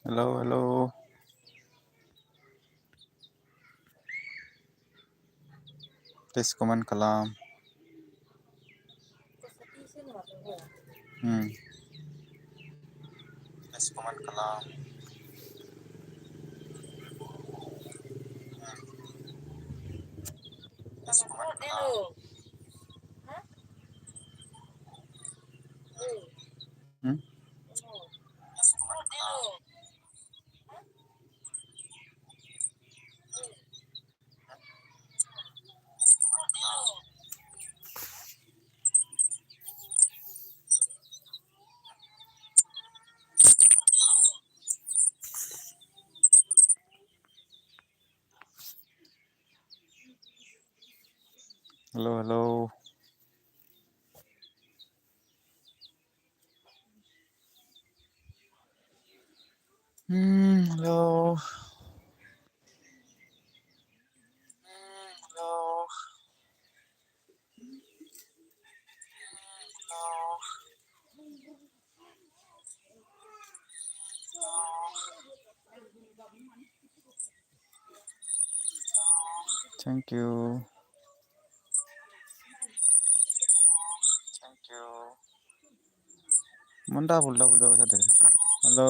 Halo. Please comment kalam. Please comment kalam. Please comment kalam. Halo. Halo. Thank you. Manda bulda bata deh. Halo.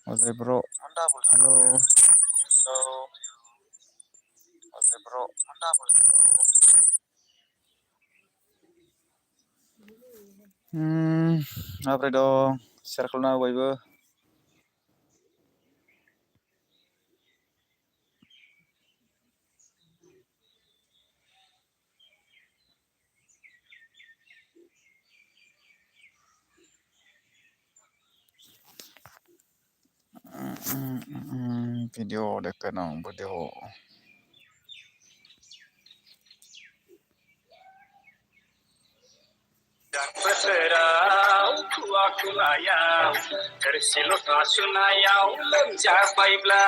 Oke bro. Halo. Oke bro. Manda bulda. Apa dong? Circle na bयबो. Video dekat nang video. बोसोराव खुवा खुवायाव थोरसि लथा सुनायाव लोमजाबायब्ला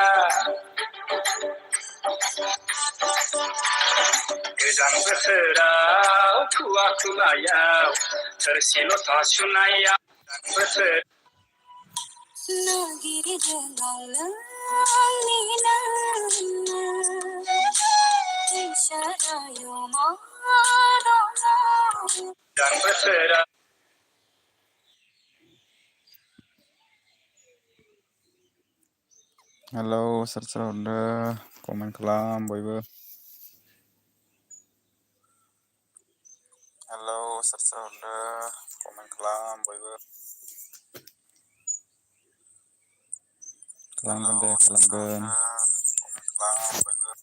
गोजां बोथोराव खुवा खुवायाव थोरसि लथा सुनायाव बोसोर गोजां बोथोराव Halo, sersa udah komen kalam bयबो. Halo, sersa udah komen kalam bयबो. Kalamkan deh, kalamkan. Komen kalam bयबो.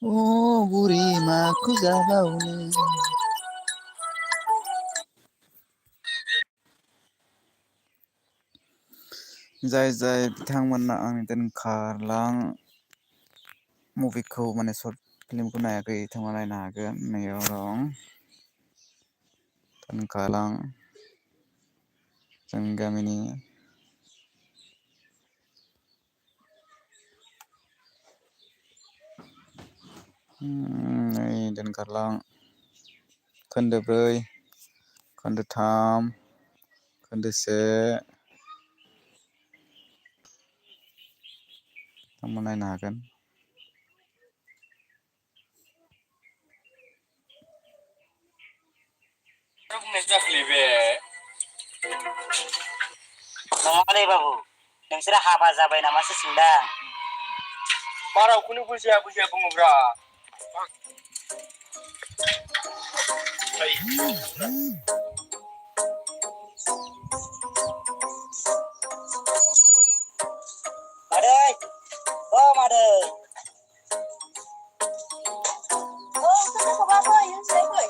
Oh, buri maku gabaune. जाय बिथांमोना आंनि दोनखारलां मुभिखौ माने शर्ट फिल्मखौ नायाखै बिथांमोना नायनो हागोन नैयाव दं दोनखारलां जोंनि गामिनि नै दोनखारलां खोन्दो 4 खोन्दो 3 खोन्दो 1 बिथांमोना नायनो हागोन नङालै बाबु नोंसोर हाबा जाबाय नामासो सोंदां बारावखौनो बुजिया बुङोब्रा Maday, oh Maday. Oh, kenapa apa yang saya buat?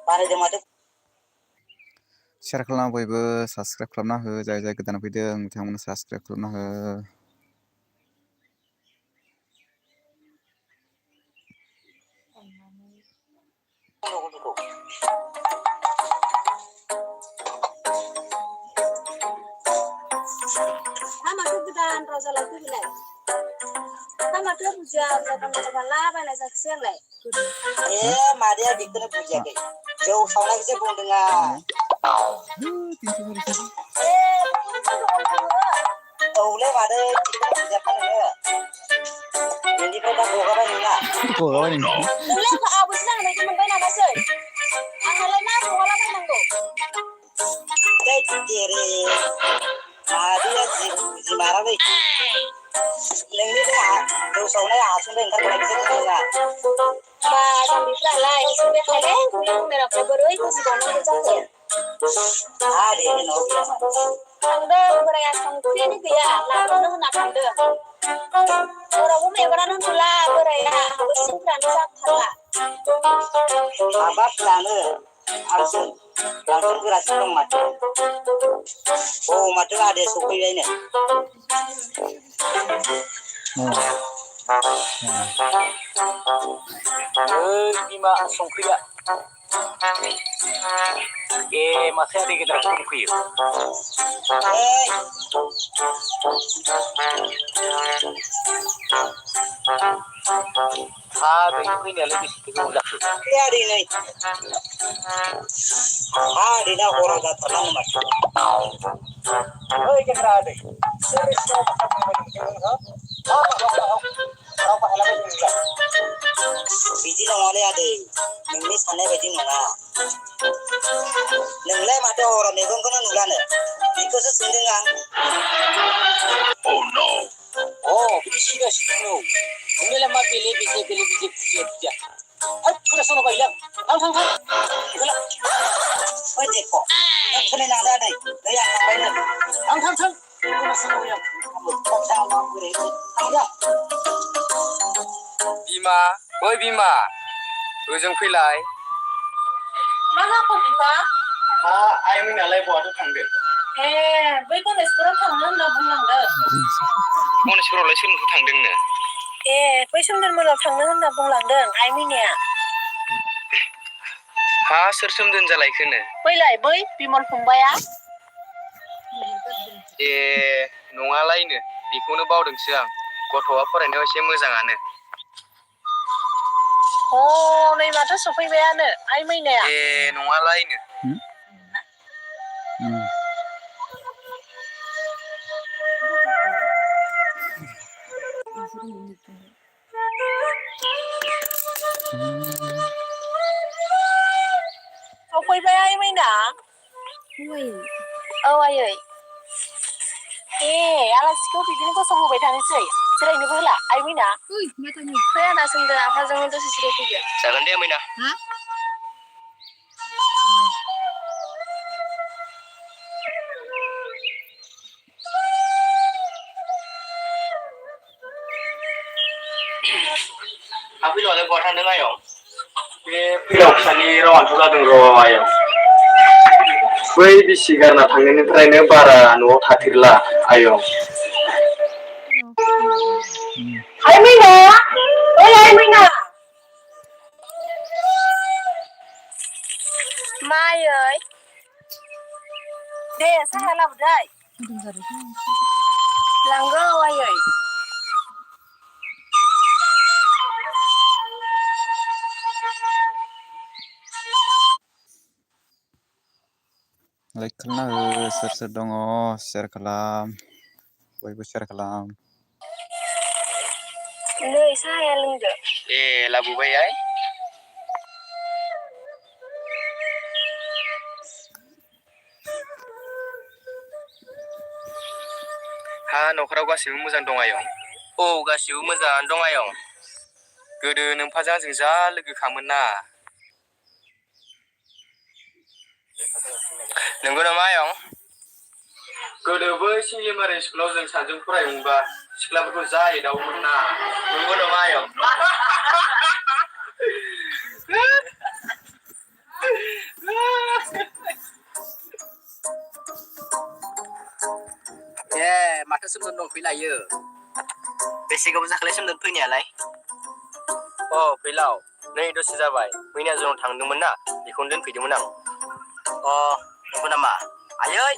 Maday dia Maday. share खालामना बयबो subscribe खालामना हो जाय जाय गोदान फैदों बिथांमोना subscribe खालामना हो Hama tu kita raja lagi bilai. Hama tu puja berapa lah banyak saksian lai. Maday bikin puja ke. Jauh sauna kita pun dengar. Oleh Maday bikin puja kan ya. Jadi kita buka apa nih? kok apa nih Boleh ke abu senang lagi mengkai nama sih. Angalai nak buka apa manggo? Kiri. Maday si marah nih. Lengi tu jauh sauna asun deh ntar kita dengar. Bah, sambil pelai, sambil pelai, boleh merah perberoi tu si bana tu cakap. Dia ni nabi lah. Tangde beraya sangkri ni dia, lalu nak tangde. Orang umum orang tu lah beraya, usin rancak thala. Abah pelana, asun, langsung kerasa dong mati. Oh mati ada suku ini. Bima songkriya. Masih ada kita songkriya. Ini lebih sedikit mudah. Ya di ini. Di nak orang datang nama. Oh ini kerana. Biji nongolnya ada, ini sana biji nongah. Nenglah mata orang megon kena nulane, itu sesendirian. Oh no. Oh, biji dah sih. Nenglah mata pilih biji. Sudah sono kaya, tang. Itulah. Oh dekho, yang kena nangda ada, yang apa ini? Tang. Itu sono yang, kamu sama gue itu, tangga. Bima, oi Bima, ओजों फैलाय Mana kau buka? आइमोन नालाय बहाथो थांदों बै गणेशपुराव थांनो होनना बुंलांदों. गणेशपुरावलाय सोरनिखौ थांदोंनो बै सोमदोनमोनाव थांनो होनना बुंलांदों आइ मिनिया. हा सोर सोमदोन जालायखोनो बैलाय बै बिमल फंबाया. ए नङालायनो बेखौनो बावदोंसो आं गथ'आ फरायनायाव एसे मोजाङानो नै माथो सफैबायानो आइ मैनाया. ए नङालायनो सफैबाय आइ मैना. औ आयै. आलासिखौ बिदिनो गसंहोबाय थानोसै जिरायनोबो होला आइ मैना. फै आदा सोंदो आफाजों दसे जिरायफैदो. जागोन दे मैना फैलावलाय बहा थांदों आयं बे फैलाव फिसानि रावानोथ' जादों र' आयं बै बिसि गारना थांनायनिफ्रायनो बारा न'आव थाथिरला आयं आइ मैना. ओइ आइ मैना. मायै. दे साहा लाबोदै. लांगौ आयै. लाइक खालामना हो सोर दङ share खालाम बयबो share खालाम नै साहाया लोंदो. ए लाबोबाय आइ हा न'खराव गासिबो मोजां दं आयं? औ गासिबो मोजाङानो दं आयं। गोदो नोमफाजों आंजों जा लोगोखामोन ना। नंगौ नामा आयं? गोदो बै सिंगिमारा स्कुलाव जों सानैजों फरायोमोनबा सिख्लाफोरखौ जा एदावोमोन ना। नंगौ नामा आयं? ए माथो सोमदोन दं फैलायो। बेसे गोबाव जाखोलाय सोमदोन फैनायालाय? अ फैलाव नै दसे जाबाय मैना जोंनाव थांदोंमोन ना बेखौनो दोनफैदोंमोन आं। अ नंगौ नामा? आयै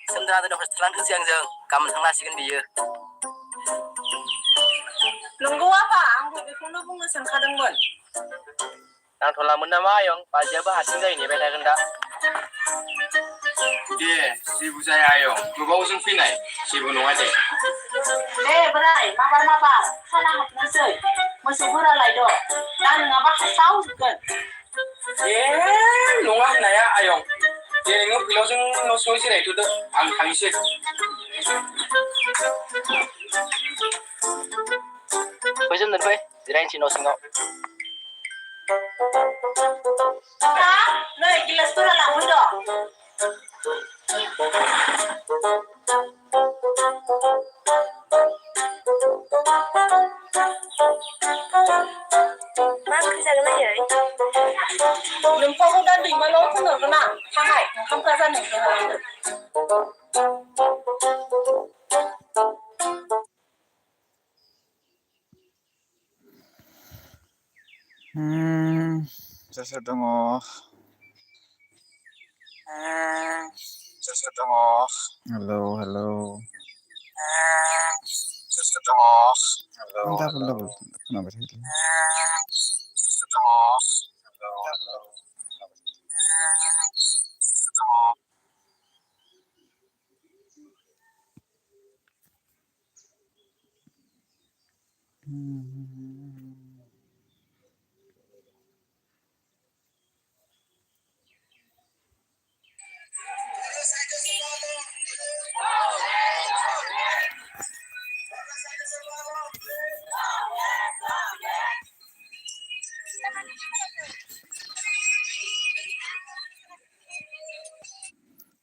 सोमदोना दिनै हस्टेलानो दंसै आंजों गाबोन थांनो हासिगोन बियो। नंगौ आफा आंबो बेखौनो बुंनो सानखादोंमोन। नांथ'लामोन नामा आयं बाजैयाबो हारसिं जायो नेबाय थागोन दा। दे जेबो जाया आयं गोबावजों फैनाय जेबो नङा दे। दे बोराय माबार खाना हाबनोसै मोसौफोरालाय दं दा नङाबा हासावजोबगोन। ए नङा होननाया आयं दे नोङो फैलावजों न' सिङाव जिरायथ'दो आं थांनोसै। फै सोमदोन फै जिरायनोसै न' सिङाव। हा नै गिलासफोरा लांफैद'। मा ओंख्रि जागोन आयै? नोंखौबो दा दैमालुआव फुनहरगोन आं थाहाय ओंखामफ्रा जानोसै। सोर सोर दङ? सोर सोर दङ? Hello hello. सोर सोर दङ? हेलौ डाबल डाबल खोनाबाय थायोलै। सोर सोर दङ? Hello hello.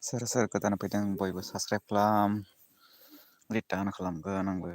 सोर सोर गोदान फैदों बयबो साबसक्राइब खालाम। रिटार्न खालामगोन आंबो।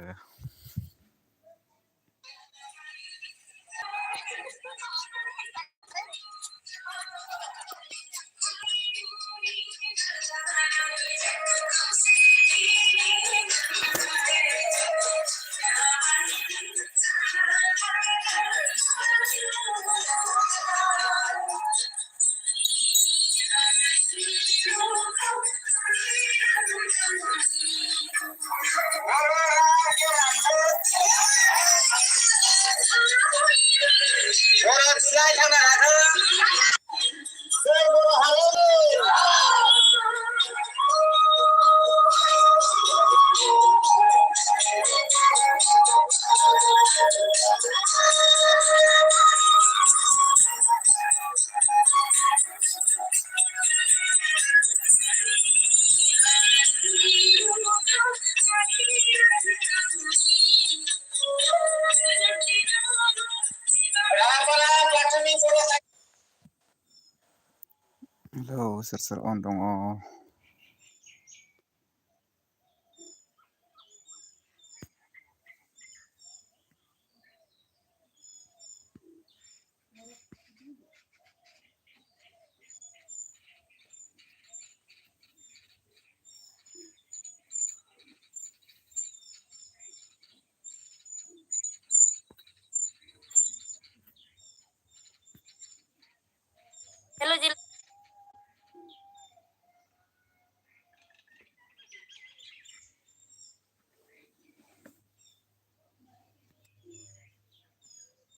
हेलौ सोर सोर अन दङ?